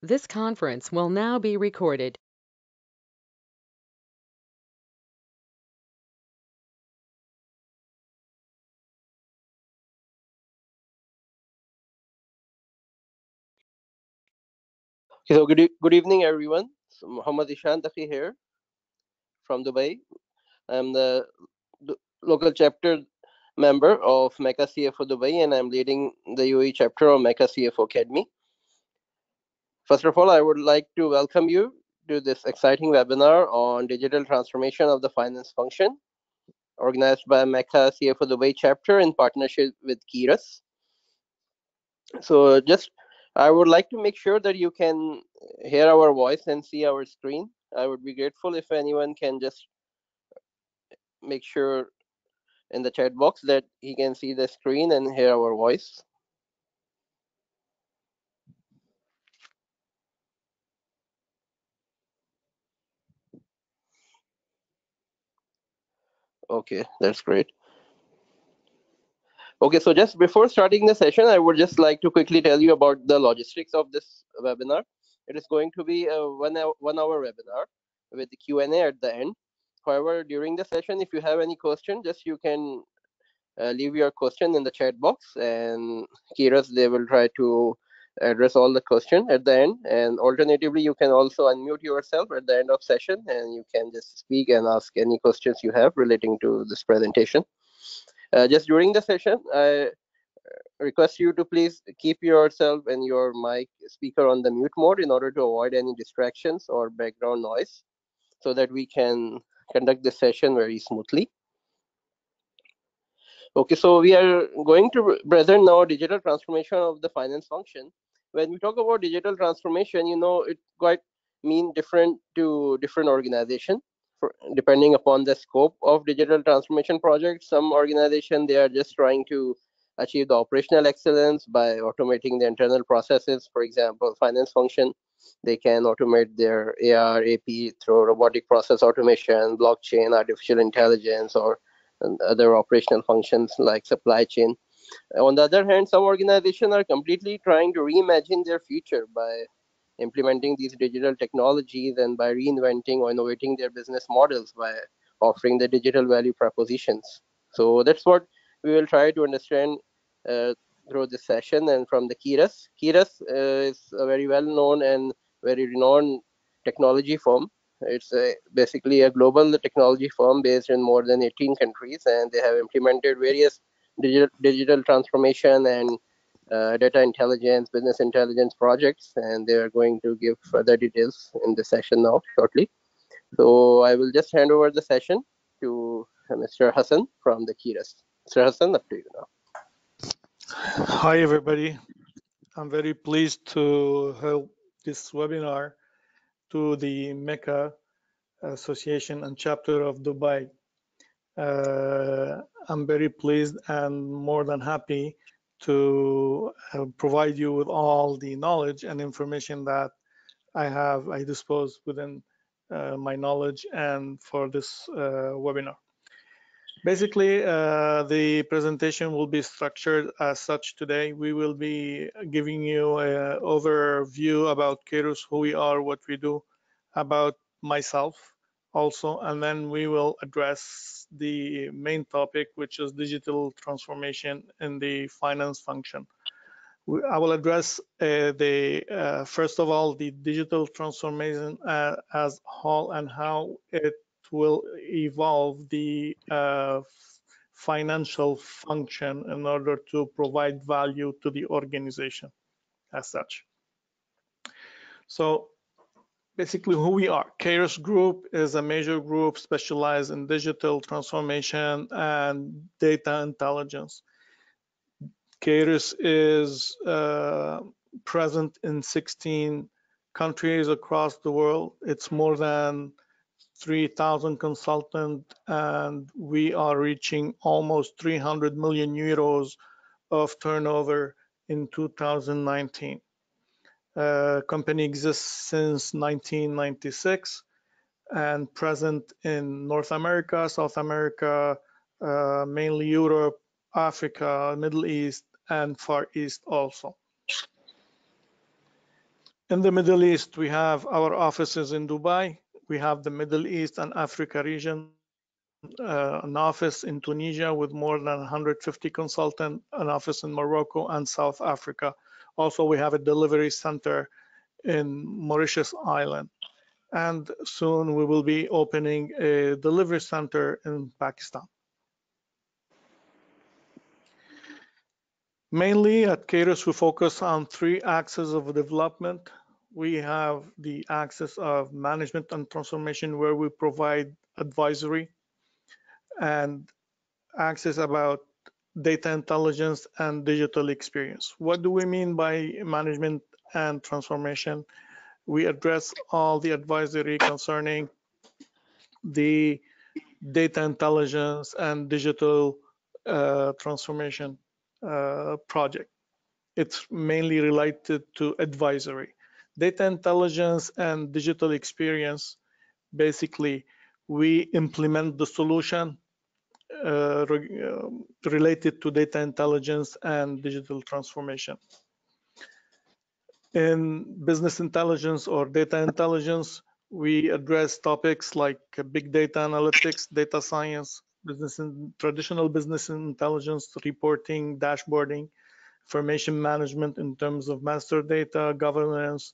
This conference will now be recorded. Okay, so good evening, everyone. So Muhammad Ishan Taki here from Dubai. I'm the local chapter member of MECA CFO Dubai, and I'm leading the UAE chapter of MECA CFO Academy. First of all, I would like to welcome you to this exciting webinar on digital transformation of the finance function, organized by MECA CFO Dubai chapter in partnership with KEYRUS. So just I would like to make sure that you can hear our voice and see our screen. I would be grateful if anyone can just make sure in the chat box that he can see the screen and hear our voice. Okay, that's great. Okay, so just before starting the session, I would just like to quickly tell you about the logistics of this webinar. It is going to be a one hour webinar with the Q&A at the end. However, during the session, if you have any question, just you can leave your question in the chat box, and KEYRUS, they will try to address all the question at the end. And alternatively, you can also unmute yourself at the end of session, and you can just speak and ask any questions you have relating to this presentation. Just during the session, I request you to please keep yourself and your mic speaker on the mute mode in order to avoid any distractions or background noise, so that we can conduct the session very smoothly. Okay, so we are going to present now digital transformation of the finance function. When we talk about digital transformation, it quite mean different to different organization, depending upon the scope of digital transformation projects. Some organization, they are just trying to achieve the operational excellence by automating the internal processes. For example, finance function, they can automate their AR, AP through robotic process automation, blockchain, artificial intelligence, or and other operational functions like supply chain. On the other hand, some organizations are completely trying to reimagine their future by implementing these digital technologies and by reinventing or innovating their business models by offering the digital value propositions. So that's what we will try to understand uh, through this session. And from the KEYRUS. KEYRUS is a very well known and very renowned technology firm. It's basically a global technology firm based in more than 18 countries, and they have implemented various digital transformation and data intelligence, business intelligence projects, and they are going to give further details in the session now shortly. So I will just hand over the session to Mr. Hassan from the KEYRUS. Mr. Hassan, up to you now. Hi, everybody. I'm very pleased to help this webinar to the MECA Association and Chapter of Dubai. I'm very pleased and more than happy to provide you with all the knowledge and information that I dispose within my knowledge and for this webinar. Basically, the presentation will be structured as such today. We will be giving you an overview about KEYRUS, who we are, what we do, about myself also, and then we will address the main topic, which is digital transformation in the finance function. I will address first of all, the digital transformation as whole and how it will evolve the financial function in order to provide value to the organization as such. So basically who we are. KEYRUS Group is a major group specialized in digital transformation and data intelligence. KEYRUS is present in 16 countries across the world. It's more than 3,000 consultants, and we are reaching almost 300 million euros of turnover in 2019. Company exists since 1996 and present in North America, South America, mainly Europe, Africa, Middle East, and Far East also. In the Middle East, we have our offices in Dubai. We have the Middle East and Africa region, an office in Tunisia with more than 150 consultants, an office in Morocco and South Africa. Also, we have a delivery center in Mauritius Island. And soon we will be opening a delivery center in Pakistan. Mainly at KEYRUS, we focus on three axes of development. We have the axis of management and transformation, where we provide advisory, and axis about data intelligence and digital experience. What do we mean by management and transformation? We address all the advisory concerning the data intelligence and digital transformation project. It's mainly related to advisory. Data intelligence and digital experience, basically, we implement the solution related to data intelligence and digital transformation. In business intelligence or data intelligence, we address topics like big data analytics, data science, traditional business intelligence, reporting, dashboarding, information management in terms of master data, governance,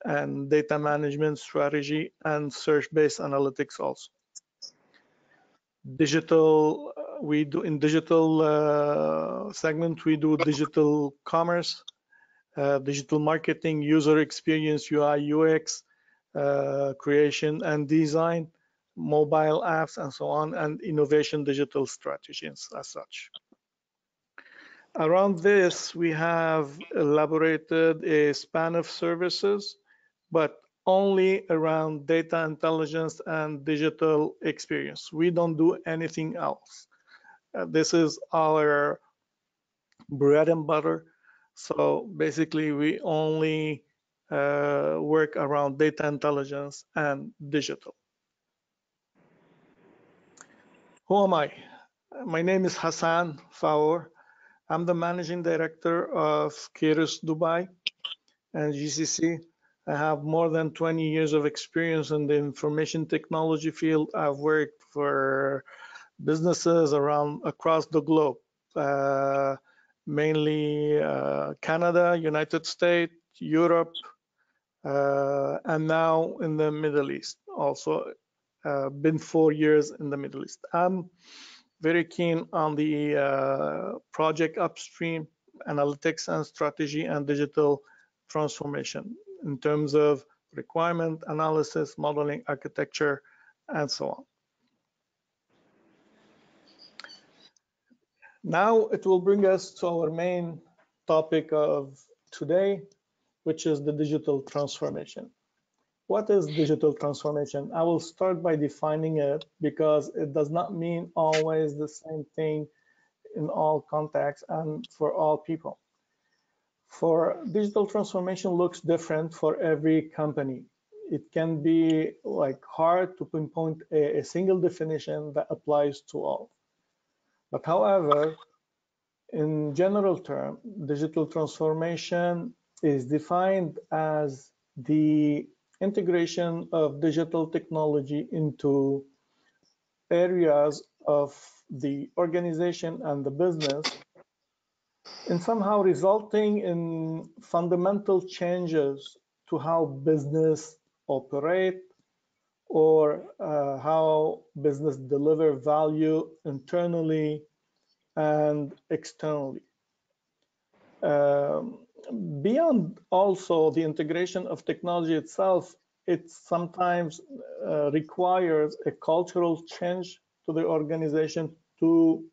and data management strategy, and search-based analytics also. Digital, we do in digital segment, we do digital commerce, digital marketing, user experience, UI, UX, creation and design, mobile apps, and so on, and innovation digital strategies as such. Around this, we have elaborated a span of services, but only around data intelligence and digital experience. We don't do anything else. This is our bread and butter. So basically, we only work around data intelligence and digital. Who am I? My name is Hassan Faour. I'm the managing director of KEYRUS Dubai and GCC. I have more than 20 years of experience in the information technology field. I've worked for businesses across the globe, mainly Canada, United States, Europe, and now in the Middle East. Also, been 4 years in the Middle East. I'm very keen on the project upstream, analytics and strategy, and digital transformation in terms of requirement analysis, modeling, architecture, and so on. Now it will bring us to our main topic of today, which is the digital transformation. What is digital transformation? I will start by defining it because it does not mean always the same thing in all contexts and for all people. For digital transformation looks different for every company. It can be like hard to pinpoint a single definition that applies to all. But however, in general term, digital transformation is defined as the integration of digital technology into areas of the organization and the business, and somehow resulting in fundamental changes to how business operate or how business deliver value internally and externally. Beyond also the integration of technology itself, it sometimes requires a cultural change to the organization to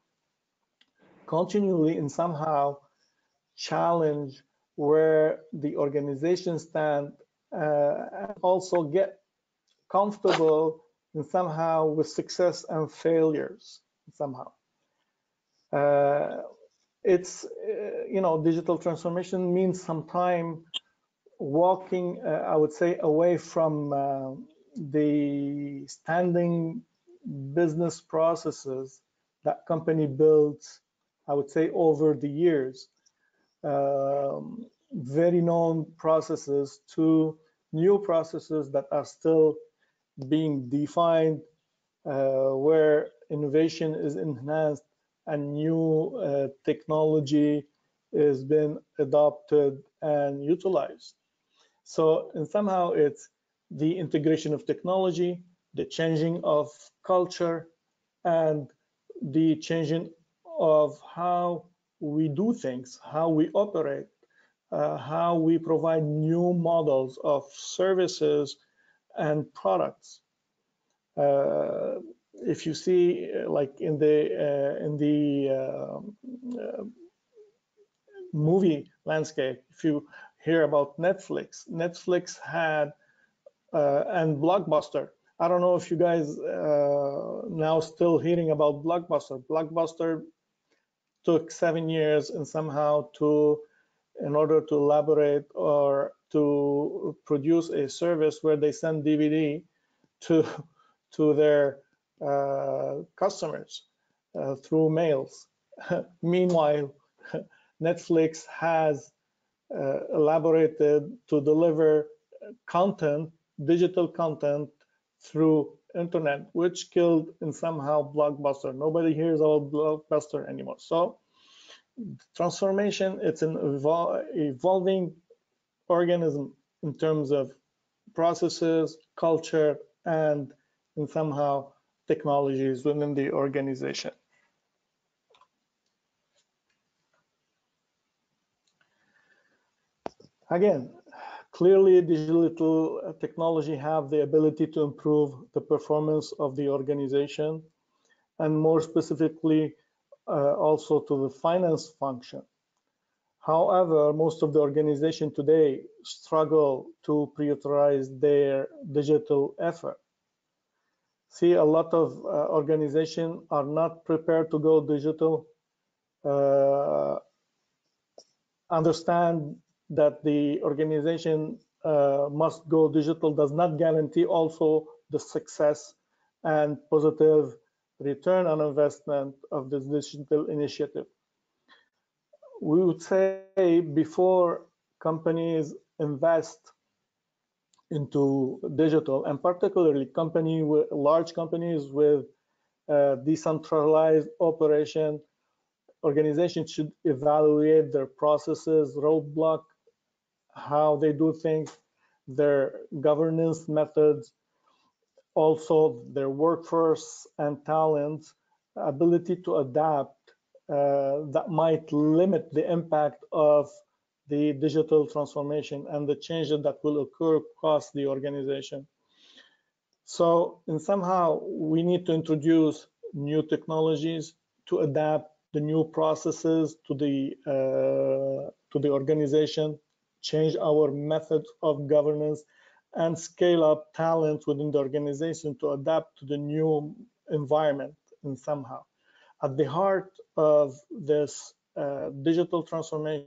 continually and somehow challenge where the organization stand and also get comfortable and somehow with success and failures somehow. It's, digital transformation means some time walking, I would say, away from the standing business processes that company builds, I would say, over the years. very known processes to new processes that are still being defined, where innovation is enhanced and new technology is being adopted and utilized. So, and somehow it's the integration of technology, the changing of culture, and the changing of how we do things, how we operate, how we provide new models of services and products. If you see, like in the movie landscape, if you hear about Netflix had and Blockbuster. I don't know if you guys now still hearing about Blockbuster. Blockbuster took 7 years and somehow in order to elaborate or to produce a service where they send DVD to their customers through mails. Meanwhile, Netflix has elaborated to deliver content, digital content through internet, which killed in somehow Blockbuster. Nobody hears about Blockbuster anymore. So transformation, it's an evolving organism in terms of processes, culture, and in somehow technologies within the organization. Again, clearly digital technology have the ability to improve the performance of the organization, and more specifically also to the finance function. However, most of the organization today struggle to prioritize their digital effort. See, a lot of organizations are not prepared to go digital, understand that the organization must go digital does not guarantee also the success and positive return on investment of this digital initiative. We would say before companies invest into digital, and particularly large companies with decentralized operation, organizations should evaluate their processes, roadblock, how they do things, their governance methods, also their workforce and talent, ability to adapt that might limit the impact of the digital transformation and the changes that will occur across the organization. So, and somehow we need to introduce new technologies to adapt the new processes to the organization, change our methods of governance, and scale up talent within the organization to adapt to the new environment in somehow. At the heart of this digital transformation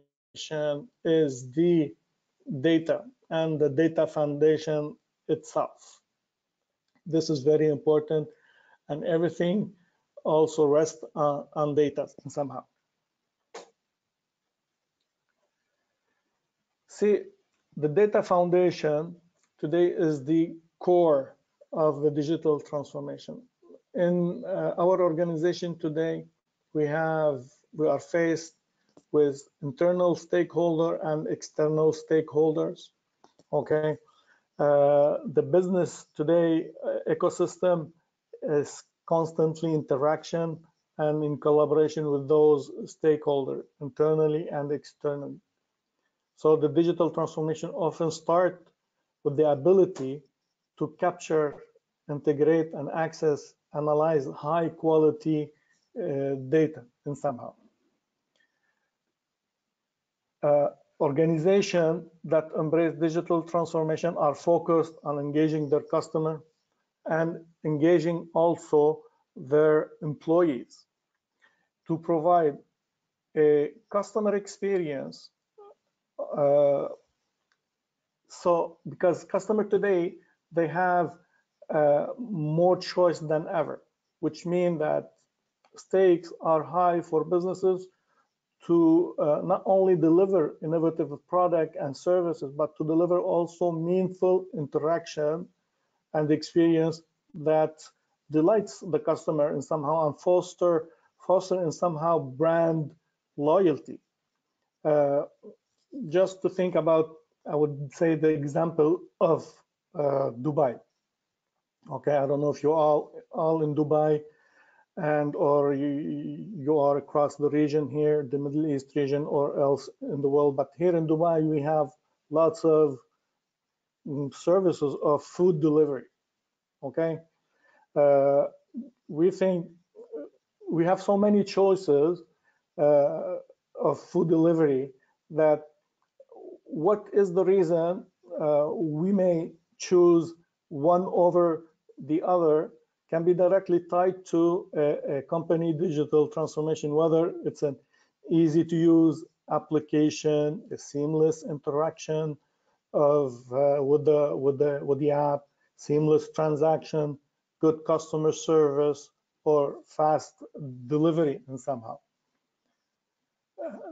is the data and the data foundation itself. This is very important, and everything also rests on data somehow. See, the data foundation today is the core of the digital transformation. In our organization today, we are faced with internal stakeholder and external stakeholders. Okay, the business today ecosystem is constantly interaction and in collaboration with those stakeholders internally and externally. So the digital transformation often starts with the ability to capture, integrate, and access, analyze high quality data in somehow. Organizations that embrace digital transformation are focused on engaging their customer and engaging also their employees to provide a customer experience. So because customer today, they have more choice than ever, which means that stakes are high for businesses to not only deliver innovative product and services, but to deliver also meaningful interaction and experience that delights the customer in somehow and foster in somehow brand loyalty. Just to think about, I would say the example of Dubai. Okay, I don't know if you all in Dubai and or you are across the region here, the Middle East region or else in the world, but here in Dubai we have lots of services of food delivery. Okay, we think we have so many choices of food delivery that what is the reason we may choose one over the other can be directly tied to a company digital transformation, whether it's an easy to use application, a seamless interaction of with the app, seamless transaction, good customer service, or fast delivery in somehow.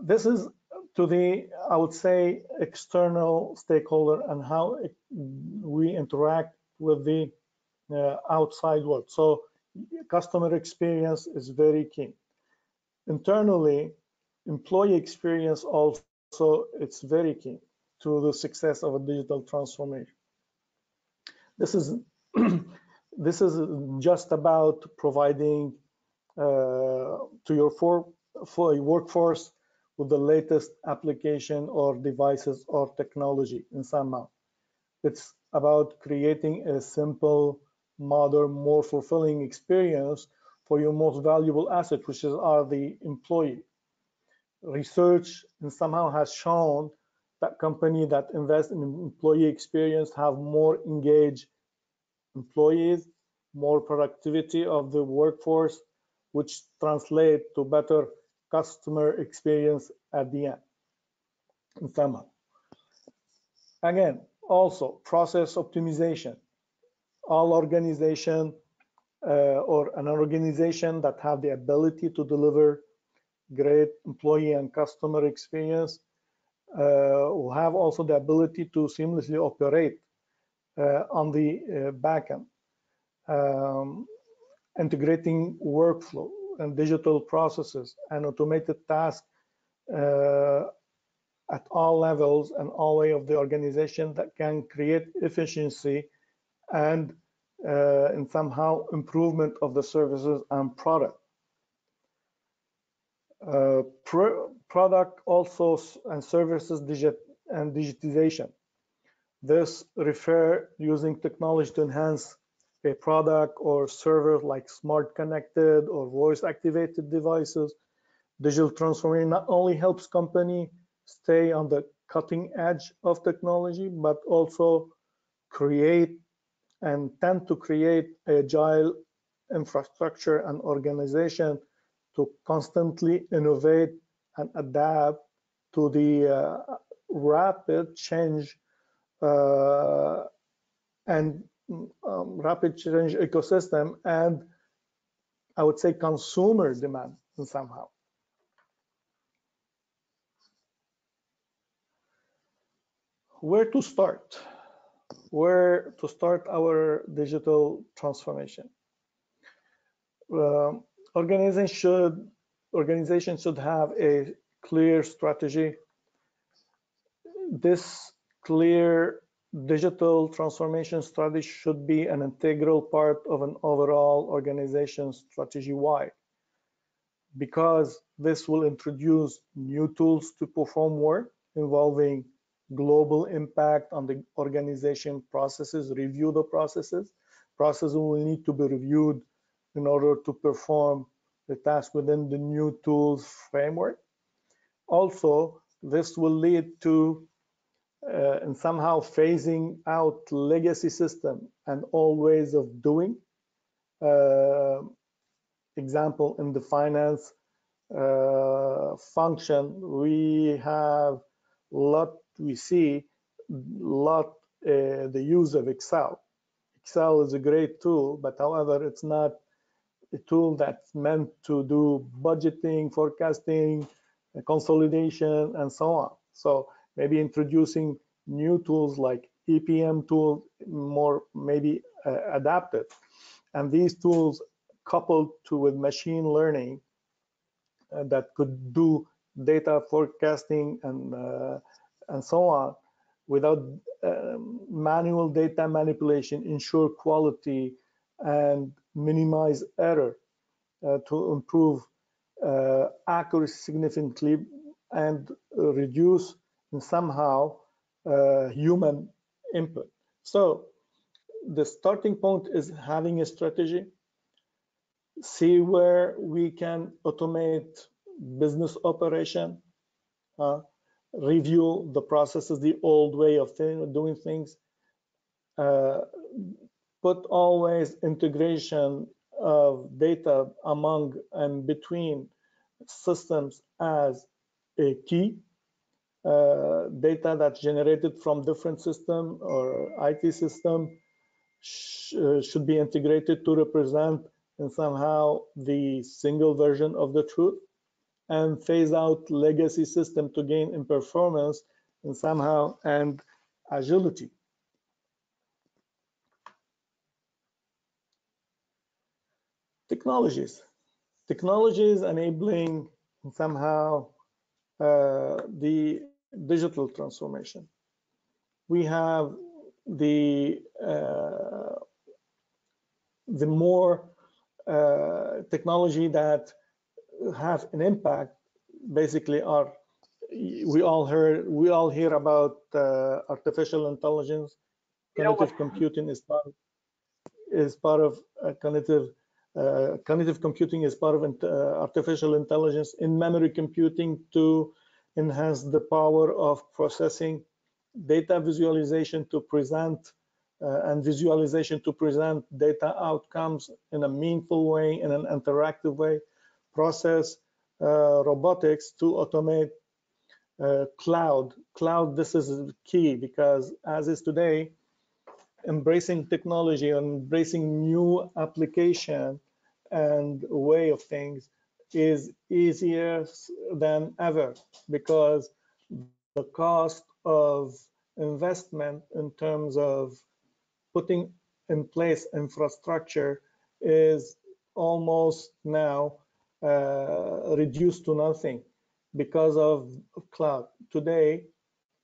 This is to the, I would say, external stakeholder and how we interact with the outside world. So customer experience is very key. Internally, employee experience also, it's very key to the success of a digital transformation. This is this is just about providing to your for a workforce with the latest application or devices or technology in somehow. It's about creating a simple, modern, more fulfilling experience for your most valuable asset, which are the employee. Research and somehow has shown that companies that invest in employee experience have more engaged employees, more productivity of the workforce, which translate to better customer experience at the end. In somehow. Again, also process optimization. All organization or an organization that have the ability to deliver great employee and customer experience will have also the ability to seamlessly operate on the back end, integrating workflow and digital processes and automated tasks at all levels and all way of the organization that can create efficiency and in somehow improvement of the services and product. Product also and services digitization. This refer using technology to enhance a product or server like smart connected or voice activated devices. Digital transformation not only helps company stay on the cutting edge of technology, but also create and tend to create agile infrastructure and organization to constantly innovate and adapt to the rapid change and rapid change ecosystem and I would say consumer demand in somehow. Where to start? Where to start our digital transformation? Organizations should have a clear strategy. This clear digital transformation strategy should be an integral part of an overall organization strategy. Why? Because this will introduce new tools to perform work involving global impact on the organization processes, review the processes. Processes will need to be reviewed in order to perform the task within the new tools framework. Also, this will lead to and somehow phasing out legacy system and all ways of doing. Example, in the finance function, we see the use of Excel. Excel is a great tool, but however, it's not a tool that's meant to do budgeting, forecasting, consolidation, and so on. So maybe introducing new tools like EPM tools, more maybe adapted. And these tools coupled to with machine learning that could do data forecasting and so on without manual data manipulation, ensure quality and minimize error to improve accuracy significantly and reduce somehow human input. So the starting point is having a strategy, see where we can automate business operation, review the processes, the old way of doing things, put always integration of data among and between systems as a key. Data that's generated from different system or IT system should be integrated to represent and somehow the single version of the truth, and phase out legacy system to gain in performance and somehow and agility. Technologies enabling somehow the digital transformation. We have the more technology that have an impact basically are, we all hear about artificial intelligence. Cognitive computing is part of cognitive computing is part of artificial intelligence, in memory computing to enhance the power of processing, data visualization to present and visualization to present data outcomes in a meaningful way, in an interactive way, process robotics to automate cloud. This is key because as is today, embracing technology and embracing new application and way of things is easier than ever, because the cost of investment in terms of putting in place infrastructure is almost now reduced to nothing because of cloud. Today,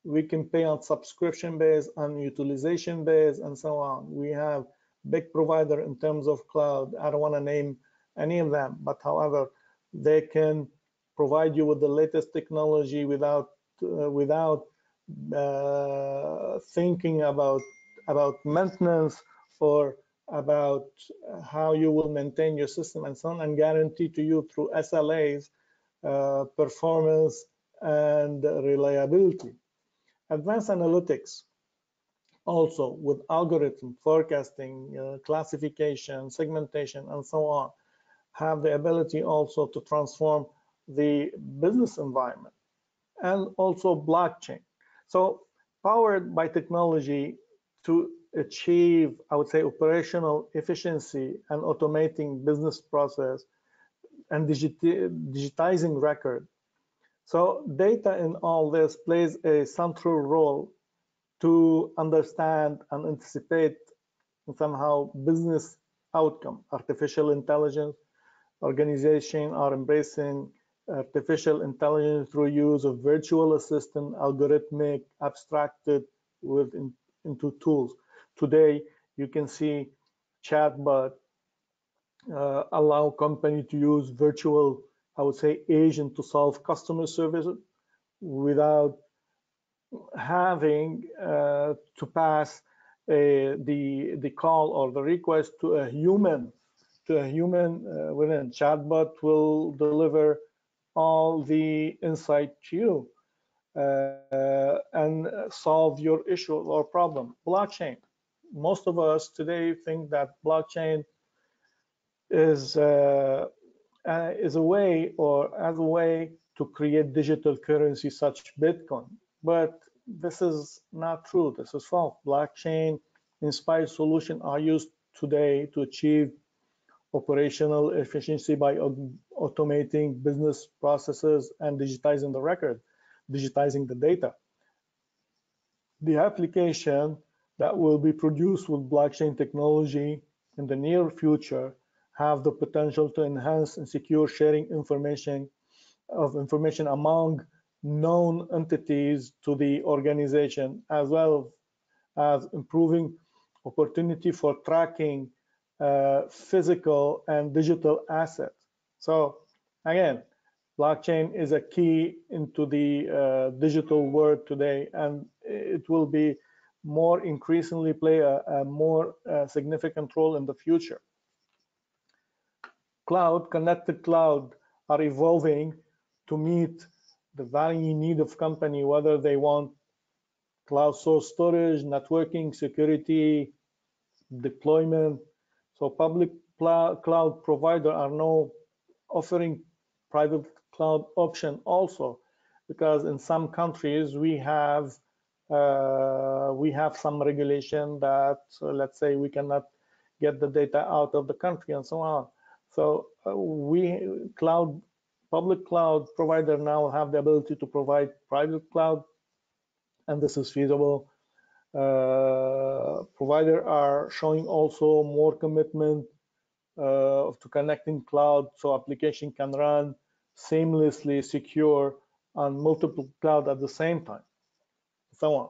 we can pay on subscription base, on utilization base, and so on. We have big provider in terms of cloud. I don't want to name any of them, but however, they can provide you with the latest technology without thinking about maintenance or about how you will maintain your system and so on, and guarantee to you through SLAs performance and reliability. Advanced analytics also with algorithm forecasting, classification, segmentation, and so on, have the ability also to transform the business environment. And also blockchain. So powered by technology to achieve, I would say, operational efficiency and automating business process and digitizing record. So data in all this plays a central role to understand and anticipate somehow business outcome. Artificial intelligence, organizations are embracing artificial intelligence through use of virtual assistant, algorithmic, abstracted into tools. Today, you can see chatbot allow company to use virtual, I would say, agent to solve customer service without having to pass the call or the request to a human. Within chatbot will deliver all the insight to you and solve your issue or problem. Blockchain. Most of us today think that blockchain is a way or as a way to create digital currency such Bitcoin. But this is not true. This is false. Blockchain inspired solutions are used today to achieve operational efficiency by automating business processes and digitizing the record, digitizing the data. The application that will be produced with blockchain technology in the near future have the potential to enhance and secure sharing information among known entities to the organization, as well as improving opportunity for tracking physical and digital assets. So again, blockchain is a key into the digital world today, and it will be more increasingly play a more significant role in the future. Connected cloud are evolving to meet the varying need of company, whether they want cloud source storage, networking, security, deployment. So public cloud provider are now offering private cloud option also, because in some countries we have some regulation that let's say we cannot get the data out of the country and so on. So public cloud provider now have the ability to provide private cloud, and this is feasible. Provider are showing also more commitment to connecting cloud so application can run seamlessly secure on multiple cloud at the same time, so on.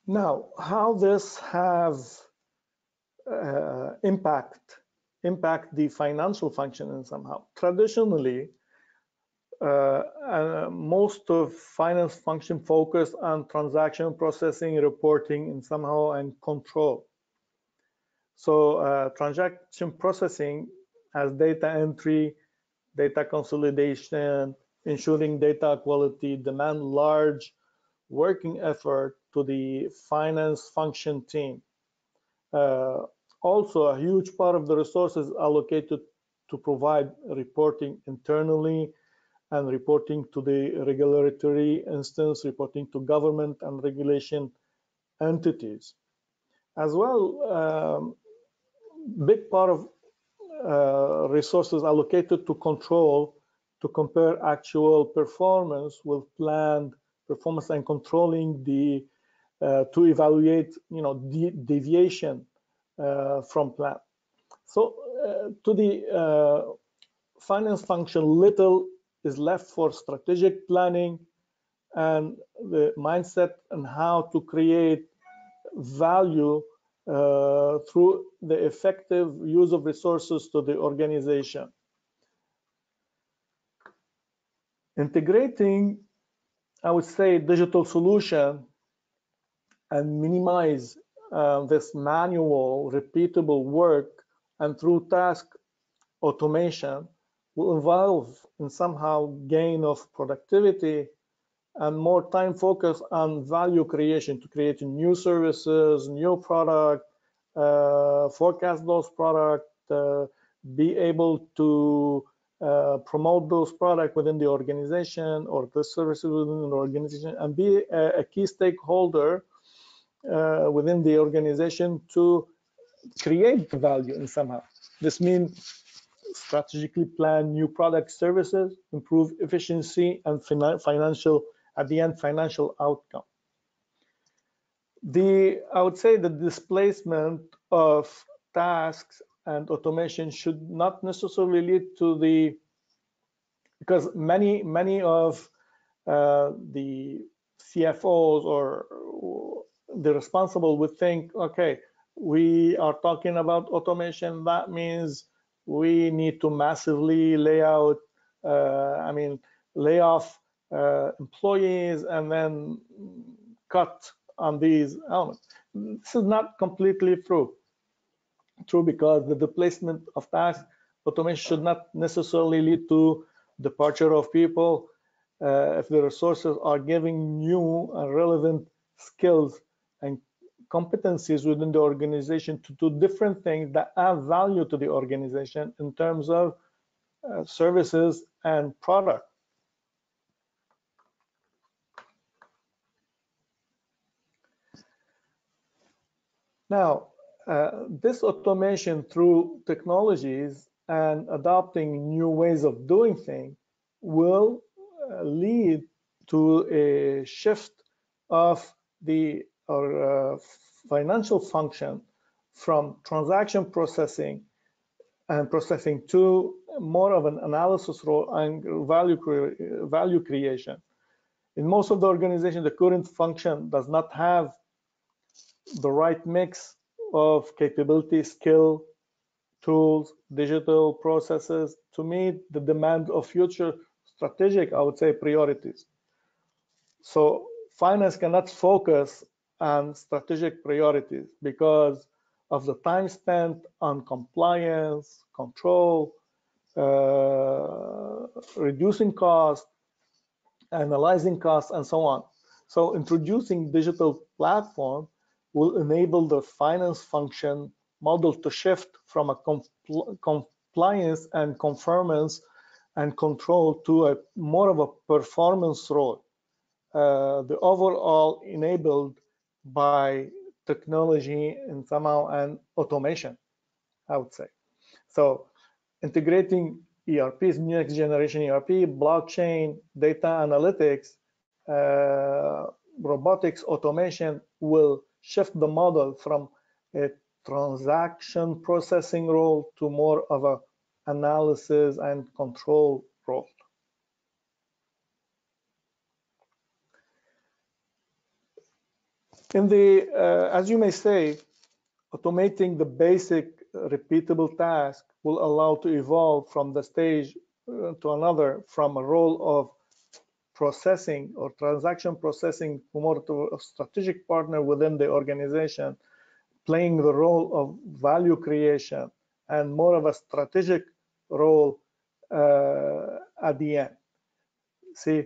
Now, how this have impact the financial function in somehow? Traditionally, most of finance function focus on transaction processing, reporting, and somehow and control. So transaction processing has data entry, data consolidation, ensuring data quality, demand large working effort to the finance function team. Also, a huge part of the resources allocated to provide reporting internally and reporting to the regulatory instance, reporting to government and regulation entities. As well, big part of resources allocated to control, to compare actual performance with planned performance and controlling the to evaluate, deviation from plan. So to the finance function, little is left for strategic planning and the mindset and how to create value through the effective use of resources to the organization. Integrating, I would say, digital solution and minimize this manual, repeatable work, and through task automation will involve in somehow gain of productivity and more time focus on value creation to create new services, new product, forecast those products, be able to promote those products within the organization or the services within the organization, and be a key stakeholder within the organization to create value in somehow. This means strategically plan new product services, improve efficiency and financial, at the end, financial outcome. I would say the displacement of tasks and automation should not necessarily lead to the, because many of the CFOs or the responsible would think, okay, we are talking about automation, that means we need to massively lay off employees and then cut on these elements. This is not completely true because the displacement of tasks, automation should not necessarily lead to departure of people if the resources are giving new and relevant skills and competencies within the organization to do different things that add value to the organization in terms of services and product. Now, this automation through technologies and adopting new ways of doing things will lead to a shift of the financial function from transaction processing and processing to more of an analysis role and value creation. In most of the organizations, the current function does not have the right mix of capability, skill, tools, digital processes to meet the demand of future strategic, I would say, priorities. So finance cannot focus on strategic priorities because of the time spent on compliance, control, reducing costs, analyzing costs, and so on. So introducing digital platform will enable the finance function model to shift from a compliance and conformance and control to a more of a performance role. The overall enabled by technology and somehow and automation, I would say. So integrating ERPs, next generation ERP, blockchain, data analytics, robotics, automation will shift the model from a transaction processing role to more of a analysis and control role. In the, as you may say, automating the basic repeatable task will allow to evolve from the stage to another, from a role of processing or transaction processing more to a strategic partner within the organization, playing the role of value creation and more of a strategic role at the end. See,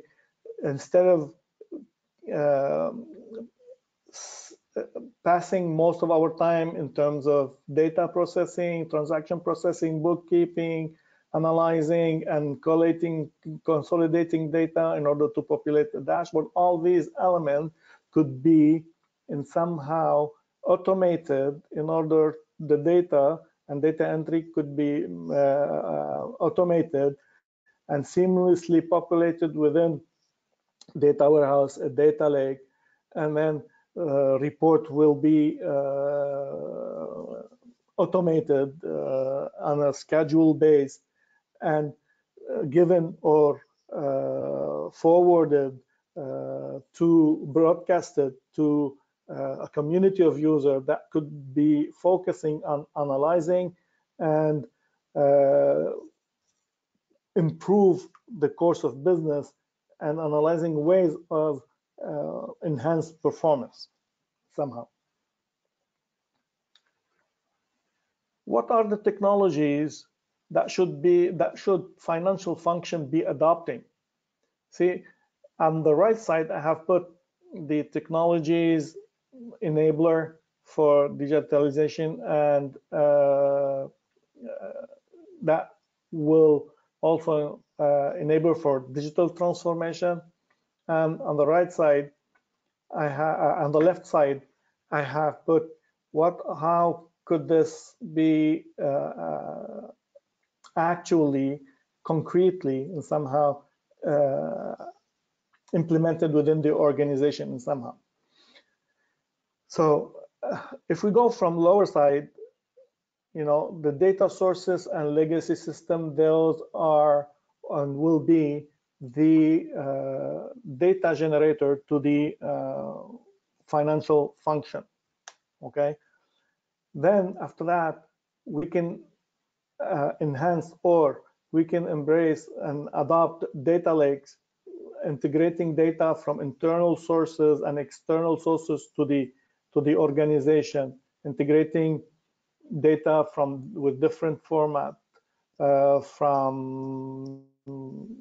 instead of passing most of our time in terms of data processing, transaction processing, bookkeeping, analyzing and collating, consolidating data in order to populate the dashboard, all these elements could be in somehow automated in order the data and data entry could be automated and seamlessly populated within data warehouse, a data lake, and then report will be automated on a schedule base and given or forwarded to broadcasted to a community of users that could be focusing on analyzing and improve the course of business and analyzing ways of enhanced performance somehow. What are the technologies that should financial function be adopting? See, on the right side, I have put the technologies enabler for digitalization and that will also enable for digital transformation. And on the right side, on the left side, I have put how could this be actually, concretely, and somehow implemented within the organization and somehow. So if we go from lower side, you know, the data sources and legacy system, those are and will be the data generator to the financial function, okay? Then after that, we can enhance or we can embrace and adopt data lakes, integrating data from internal sources and external sources to the organization, integrating data with different format, from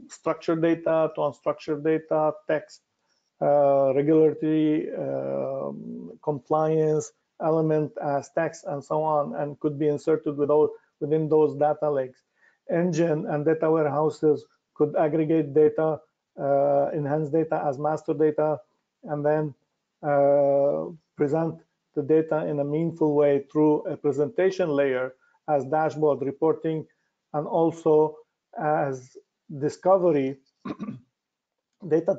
structured data to unstructured data, text, regulatory, compliance element as text and so on, and could be inserted within those data lakes. Engine and data warehouses could aggregate data, enhance data as master data, and then present the data in a meaningful way through a presentation layer as dashboard reporting and also as discovery, data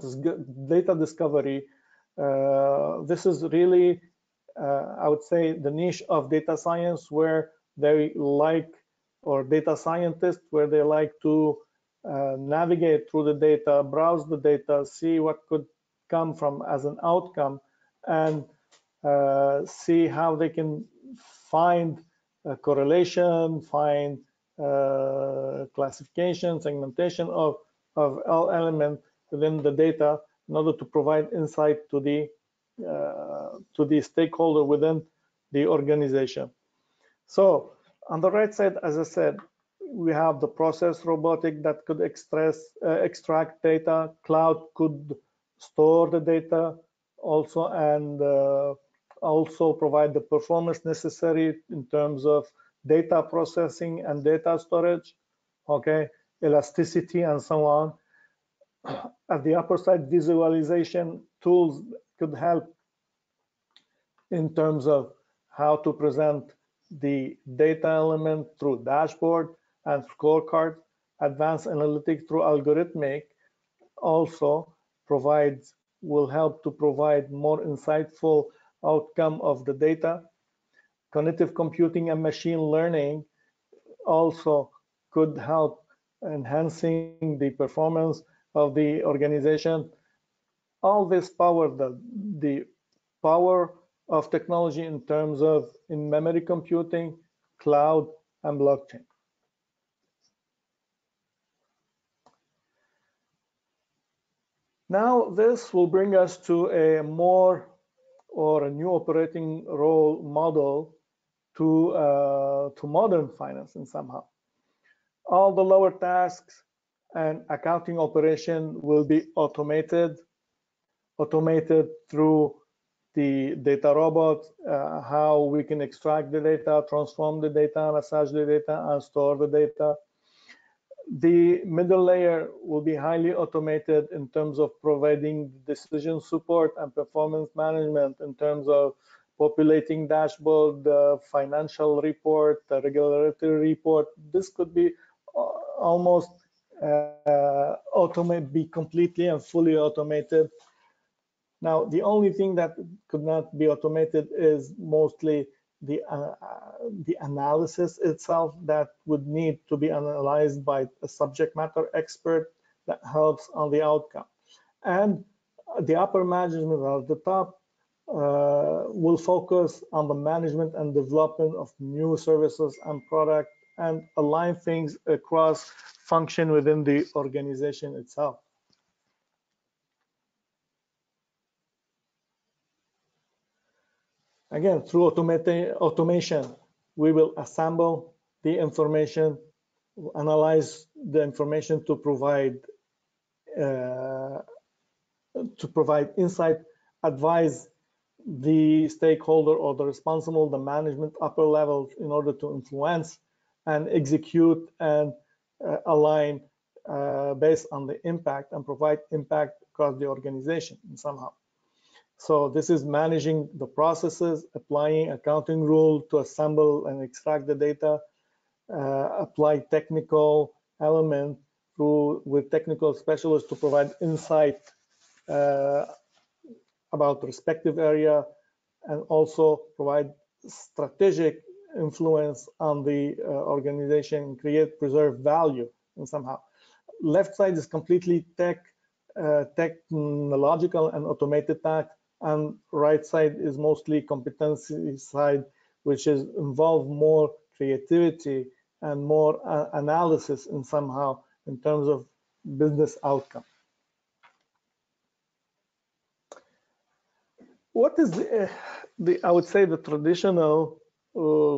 discovery. This is really, I would say, the niche of data science where they like, or data scientists, where they like to navigate through the data, browse the data, see what could come from as an outcome, and see how they can find a correlation, find classification, segmentation of all elements within the data in order to provide insight to the stakeholder within the organization. So on the right side, as I said, we have the process robotic that could extract data. Cloud could store the data also, and also provide the performance necessary in terms of data processing and data storage, okay, elasticity and so on. At the upper side, visualization tools could help in terms of how to present the data element through dashboard and scorecard. Advanced analytics through algorithmic also will help to provide more insightful outcome of the data. Cognitive computing and machine learning also could help enhancing the performance of the organization. All this power, the power of technology in terms of in-memory computing, cloud, and blockchain. Now, this will bring us to a new operating role model to modern finance in somehow. All the lower tasks and accounting operation will be automated through the data robot, how we can extract the data, transform the data, massage the data, and store the data. The middle layer will be highly automated in terms of providing decision support and performance management in terms of populating dashboard, the financial report, the regulatory report. This could be almost be completely and fully automated. Now, the only thing that could not be automated is mostly the analysis itself that would need to be analyzed by a subject matter expert that helps on the outcome. And the upper management at the top will focus on the management and development of new services and products and align things across function within the organization itself. Again, through automation, we will assemble the information, analyze the information to provide insight, advise the stakeholder or the responsible, the management upper levels in order to influence and execute and align based on the impact and provide impact across the organization somehow. So this is managing the processes, applying accounting rule to assemble and extract the data, apply technical element with technical specialists to provide insight about the respective area, and also provide strategic influence on the organization, create, preserve value and somehow. Left side is completely technological and automated task, and right side is mostly competency side, which is involve more creativity and more analysis in somehow in terms of business outcome. What is I would say the traditional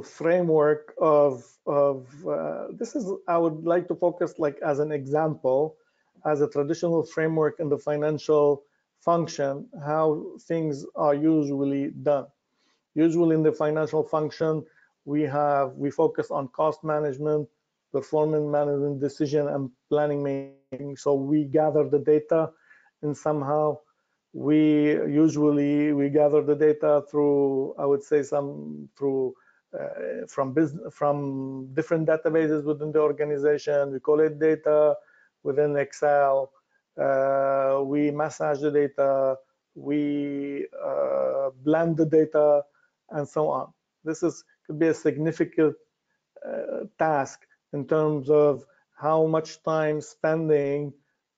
framework of this is, I would like to focus like as an example, as a traditional framework in the financial function, how things are usually done. Usually in the financial function, we focus on cost management, performance management, decision and planning making. So we gather the data and somehow we usually gather the data through, I would say, from different databases within the organization. We collect data within Excel. We massage the data. We blend the data, and so on. This could be a significant task in terms of how much time spending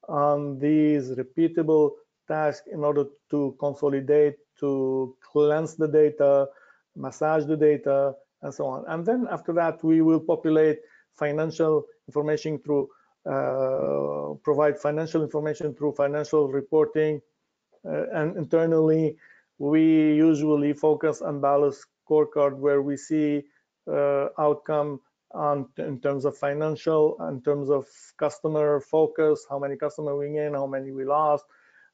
on these repeatable tasks in order to consolidate, to cleanse the data, massage the data, and so on. And then after that, we will populate financial information through, provide financial information through financial reporting. And internally, we usually focus on balanced scorecard, where we see outcome in terms of financial, in terms of customer focus, how many customers we gain, how many we lost,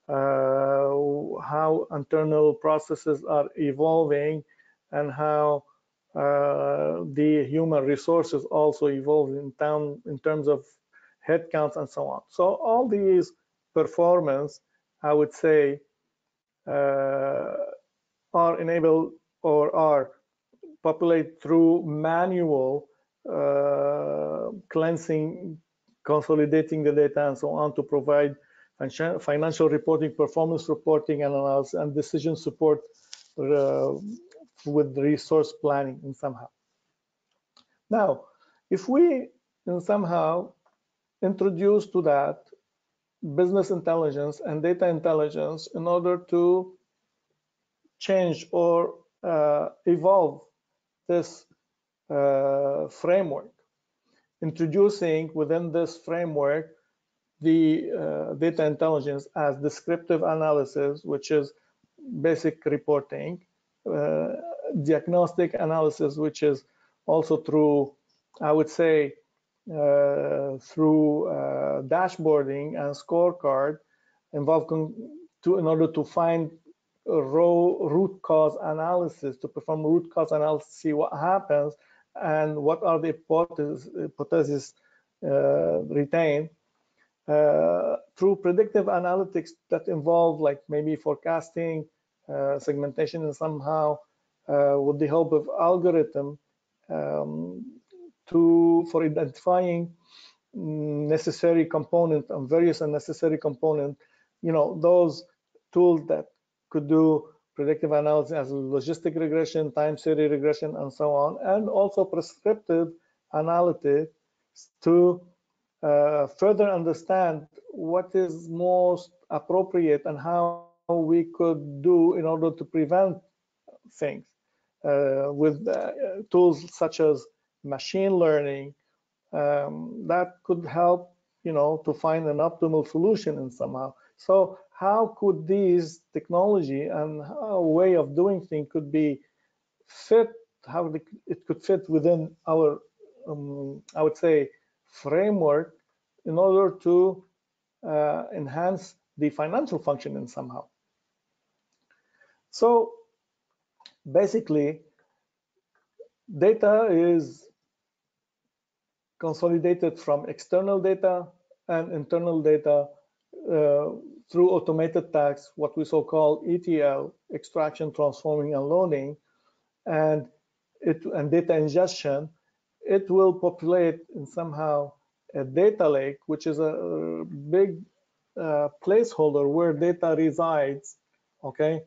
how internal processes are evolving, and how the human resources also evolve in terms of headcounts and so on. So all these performance, I would say, are enabled or are populated through manual cleansing, consolidating the data, and so on, to provide financial reporting, performance reporting, analysis, and decision support with resource planning in somehow. Now, if we somehow introduce to that business intelligence and data intelligence in order to change or evolve this framework, introducing within this framework the data intelligence as descriptive analysis, which is basic reporting, diagnostic analysis, which is also through, I would say, through dashboarding and scorecard, in order to find root cause analysis, to perform root cause analysis, see what happens and what are the hypotheses retained, through predictive analytics that involve like maybe forecasting, segmentation, and somehow with the help of algorithm for identifying necessary component and various unnecessary component, those tools that could do predictive analysis as logistic regression, time series regression, and so on, and also prescriptive analytics to further understand what is most appropriate and how we could do in order to prevent things with tools such as machine learning that could help, to find an optimal solution in somehow. So how could these technology and a way of doing things could be fit, how it could fit within our, I would say, framework in order to enhance the financial functioning somehow. So basically, data is consolidated from external data and internal data through automated tasks, what we so-called ETL, extraction, transforming, and loading, and data ingestion. It will populate in somehow a data lake, which is a big placeholder where data resides, okay?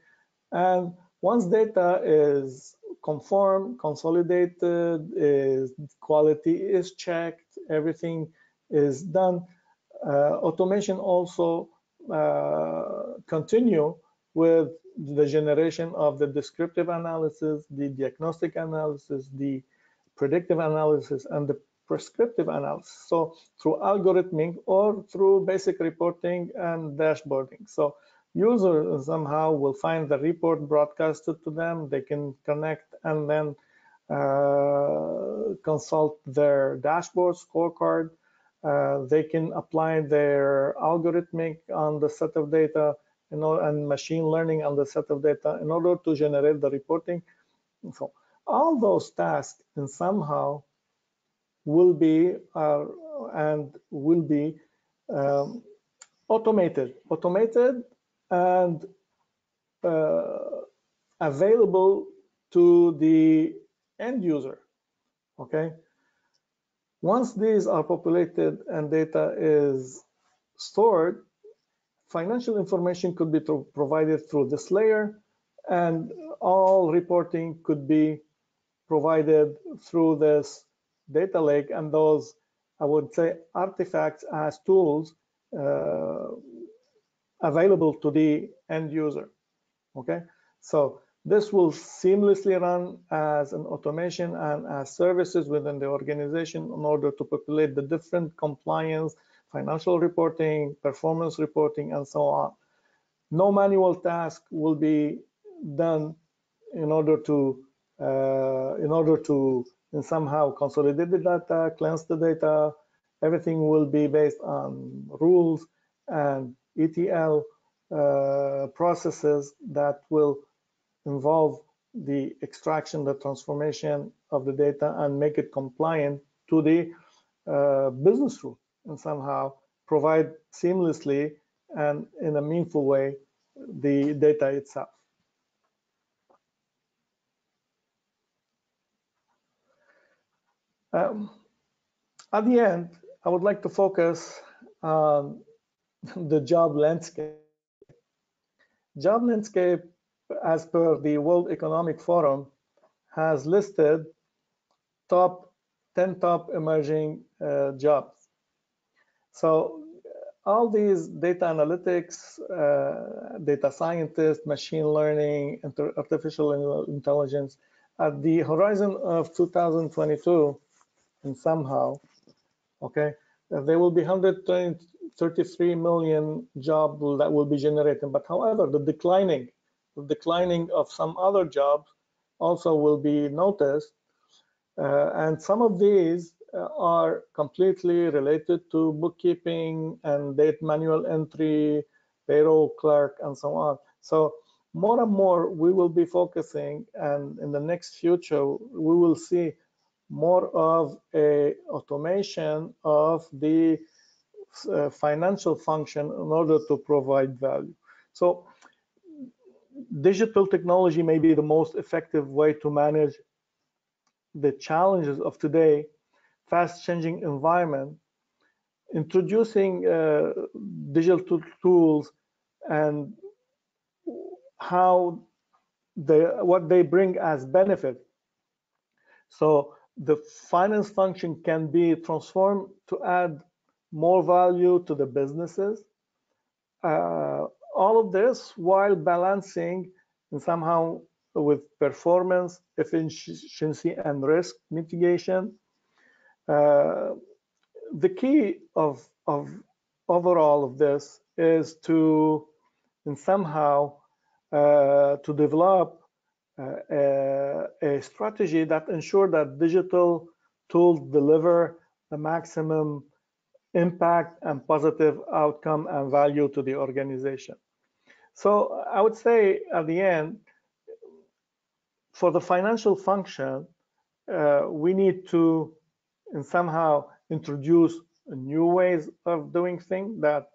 And once data is conformed, consolidated, quality is checked, everything is done, automation also continue with the generation of the descriptive analysis, the diagnostic analysis, the predictive analysis, and the prescriptive analysis. So through algorithmic or through basic reporting and dashboarding. So users somehow will find the report broadcasted to them. They can connect and then consult their dashboard scorecard. They can apply their algorithmic on the set of data, and machine learning on the set of data in order to generate the reporting. So all those tasks in somehow will be automated, and available to the end user. Okay. Once these are populated and data is stored, financial information could be provided through this layer, and all reporting could be provided through this data lake, and those, I would say, artifacts as tools available to the end user. Okay, so this will seamlessly run as an automation and as services within the organization in order to populate the different compliance, financial reporting, performance reporting, and so on. No manual task will be done in order to somehow consolidate the data, cleanse the data. Everything will be based on rules and ETL processes that will involve the extraction, the transformation of the data, and make it compliant to the business rule, and somehow provide seamlessly and in a meaningful way the data itself. At the end, I would like to focus on the job landscape. Job landscape, as per the World Economic Forum, has listed 10 top emerging jobs. So all these data analytics, data scientists, machine learning, artificial intelligence, at the horizon of 2022, and somehow, okay, there will be 133 million jobs that will be generated. But however, the declining of some other jobs also will be noticed. And some of these are completely related to bookkeeping and data manual entry, payroll clerk, and so on. So more and more we will be focusing, and in the next future we will see more of a automation of the financial function in order to provide value. So digital technology may be the most effective way to manage the challenges of today, fast changing environment. Introducing digital tools and what they bring as benefit. So the finance function can be transformed to add more value to the businesses. All of this while balancing and somehow with performance, efficiency, and risk mitigation. The key of overall of this is to somehow to develop a strategy that ensures that digital tools deliver the maximum impact and positive outcome and value to the organization. So I would say at the end, for the financial function, we need to somehow introduce new ways of doing things that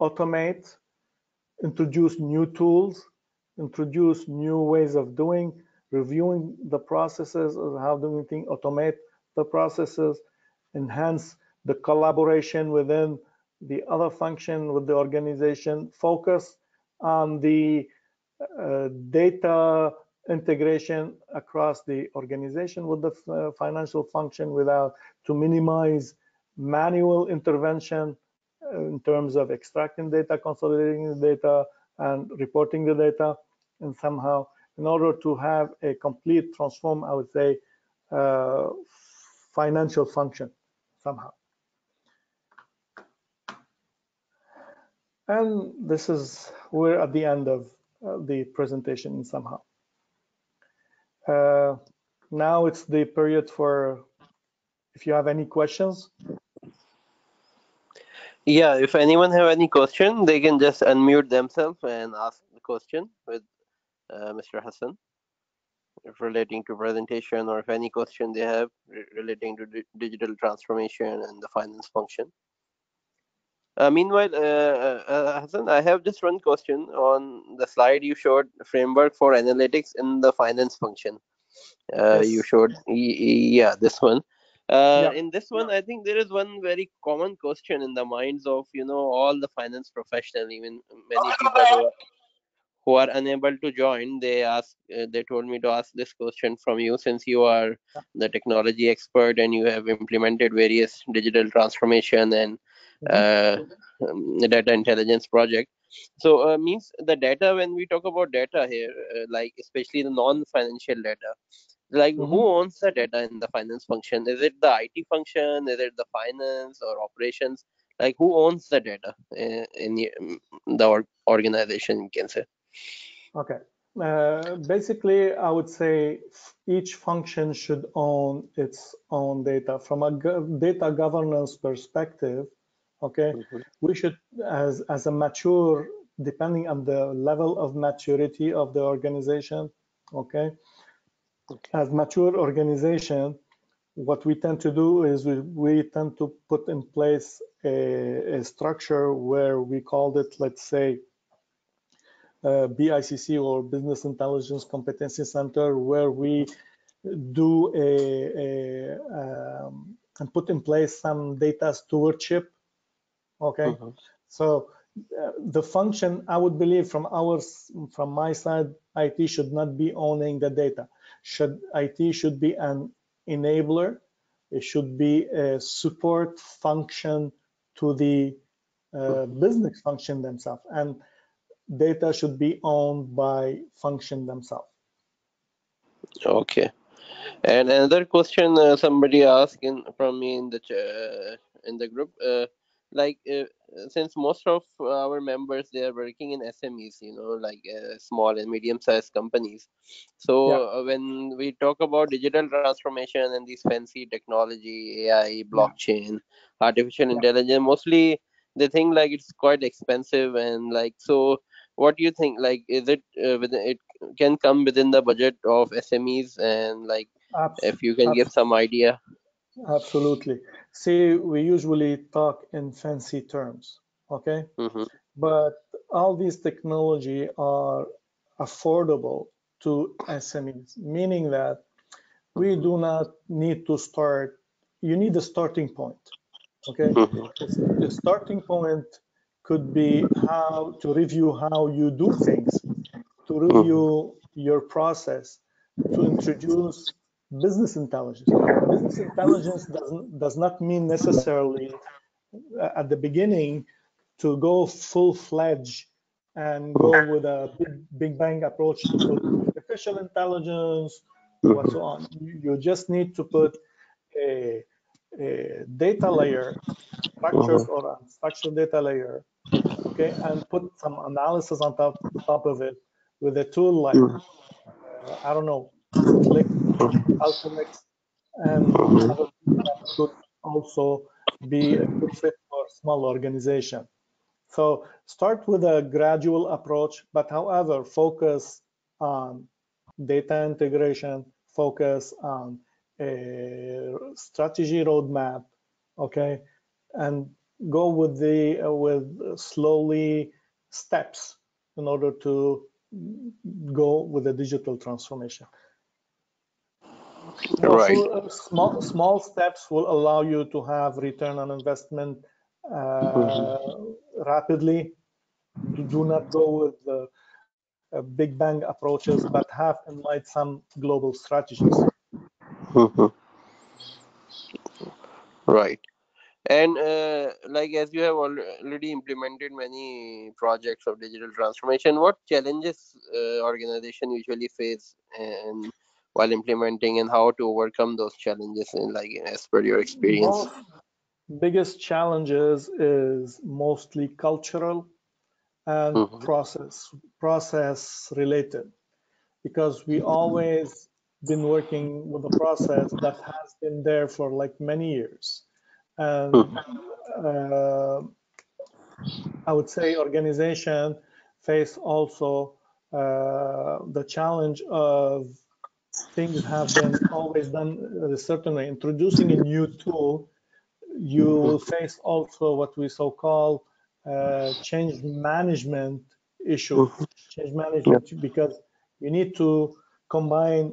automate, introduce new tools, introduce new ways of doing, reviewing the processes of how doing things, automate the processes, enhance the collaboration within the other function with the organization, focus on the data integration across the organization with the financial function to minimize manual intervention in terms of extracting data, consolidating the data, and reporting the data, and somehow in order to have a complete transform, I would say, financial function somehow. And we're at the end of the presentation somehow. Now it's the period for if you have any questions. Yeah, if anyone have any question, they can just unmute themselves and ask the question with Mr. Hassan, if relating to presentation, or if any question they have relating to digital transformation and the finance function. Meanwhile, Hassan, I have just one question on the slide you showed framework for analytics in the finance function. You Yes. showed, yeah, this one. Yeah. In this one, I think there is one very common question in the minds of all the finance professionals, even many people who are unable to join. They told me to ask this question from you, since you are the technology expert and you have implemented various digital transformation and Mhm. uh, data intelligence project. So means the data, when we talk about data here, like especially the non-financial data, like who Mhm. owns the data in the finance function? Is it the IT function? Is it the finance or operations? Like who owns the data in the organization, you can say? Okay. Basically, I would say each function should own its own data. From a data governance perspective, okay, Mhm. we should, as a mature, depending on the level of maturity of the organization, okay, Okay. as mature organization, what we tend to do is we tend to put in place a structure where we called it, let's say, BICC, or Business Intelligence Competency Center, where we do and put in place some data stewardship. Okay, Mhm. so the function, I would believe, from my side, IT should not be owning the data. IT should be an enabler. It should be a support function to the Mhm. business function themselves, and data should be owned by function themselves. Okay. And another question somebody asked from me in the group, like since most of our members, they are working in SMEs, like small and medium-sized companies. Yeah, So when we talk about digital transformation and these fancy technology, AI, yeah, blockchain, artificial yeah. intelligence, mostly they think like it's quite expensive, and like, so what do you think? Like, is it within it can come within the budget of SMEs, and like Abs if you can give abs some idea. Absolutely. See, we usually talk in fancy terms, okay? Mm-hmm. But all these technology are affordable to SMEs, meaning that we Mm-hmm. do not need to start. You need a starting point, okay? Mm-hmm. The starting point could be how to review how you do things, to Mm-hmm. review your process, to introduce business intelligence. Business intelligence does not mean necessarily at the beginning to go full-fledged and go with a big bang approach to put artificial intelligence, what Mm-hmm. so on. You just need to put a, a data layer, structured or unstructured data layer, okay, and put some analysis on top of it with a tool like I don't know, Click, Alteryx, and Mm-hmm. other tools that could also be a good fit for small organization. So start with a gradual approach, but however, focus on data integration, focus on a strategy roadmap, okay, and go with the with slowly steps in order to go with the digital transformation. Right. Also, small steps will allow you to have return on investment uh, Mm-hmm. rapidly. Do not go with the big bang approaches, but have in mind some global strategies. Mm-hmm. Right. And like as you have already implemented many projects of digital transformation, what challenges organization usually face and while implementing, and how to overcome those challenges, and like as per your experience? Most biggest challenges is mostly cultural and Mm-hmm. process related, because we always been working with a process that has been there for like many years. And uh, I would say organization face also the challenge of things have been always done a certain way. Introducing a new tool you will face also what we so call change management issues. Change management, because you need to combine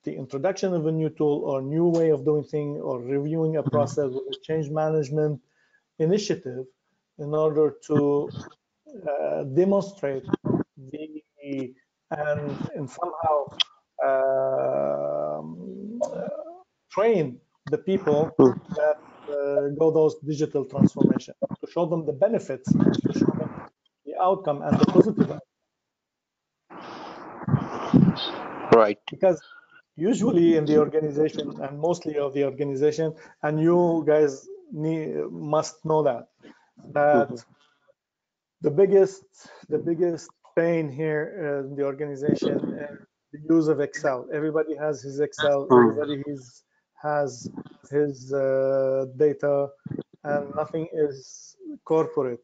the introduction of a new tool or new way of doing things or reviewing a process with a change management initiative in order to demonstrate and somehow train the people that go those digital transformation, to show them the benefits, to show them the outcome and the positive outcome. Right. Because usually in the organization, and mostly of the organization, and you guys must know that the biggest pain here in the organization is the use of Excel. Everybody has his Excel. Everybody has his data, and nothing is corporate.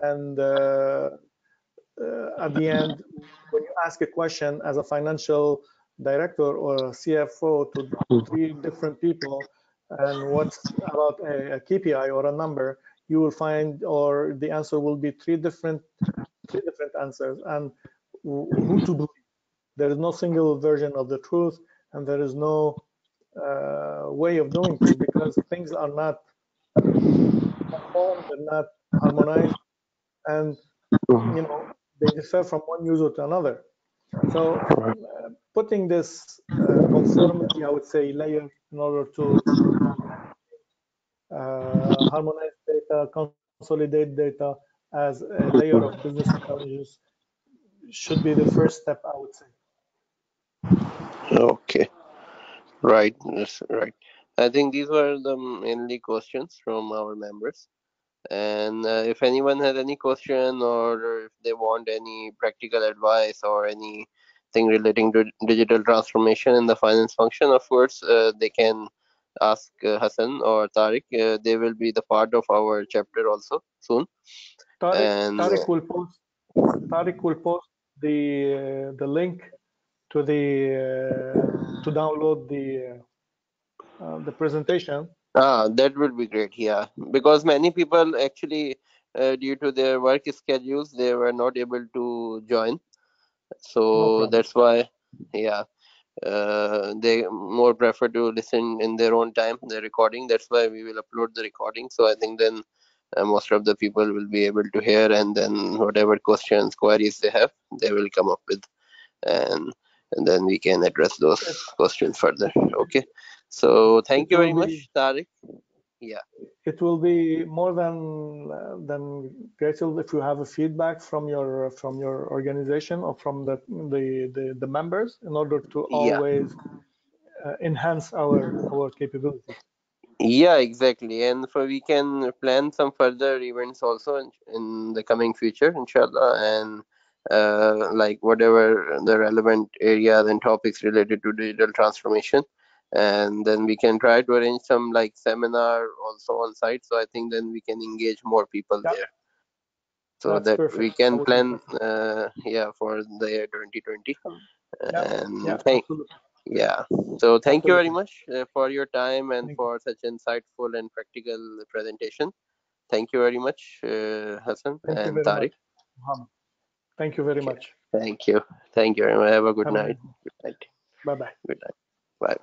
And at the end, when you ask a question as a financial director or a CFO to three different people, and what's about a KPI or a number, you will find, or the answer will be three different answers, and who to believe. There is no single version of the truth, and there is no way of doing things, because things are not conformed, they're not harmonized, and they differ from one user to another. So putting this conformity, I would say, layer in order to harmonize data, consolidate data as a layer of business intelligence should be the first step, I would say. Okay. Right. That's right. I think these were the mainly questions from our members. And if anyone has any question, or if they want any practical advice or anything relating to digital transformation in the finance function, of course, they can ask Hassan or Tariq. They will be the part of our chapter also soon. Tariq will post the link to to download the presentation. That would be great. Yeah, because many people actually, due to their work schedules, they were not able to join. So that's why, yeah, they more prefer to listen in their own time, the recording. That's why we will upload the recording. So I think then most of the people will be able to hear, and then whatever questions, queries they have, they will come up with, and then we can address those questions further. Okay. So thank you very much, Tariq. Yeah. It will be more than grateful if you have a feedback from your organization or from the members, in order to always enhance our capabilities. Yeah, exactly. And we can plan some further events also in the coming future, inshallah, and like whatever the relevant areas and topics related to digital transformation. And then we can try to arrange some like seminar also on site. So I think then we can engage more people there. So that we can plan, yeah, for the year 2020. And yeah. So thank you very much for your time and for such insightful and practical presentation. Thank you very much, Hassan and Tariq. Thank you very much. Thank you. Thank you. Have a good night. Good night. Bye-bye. Good night. Bye.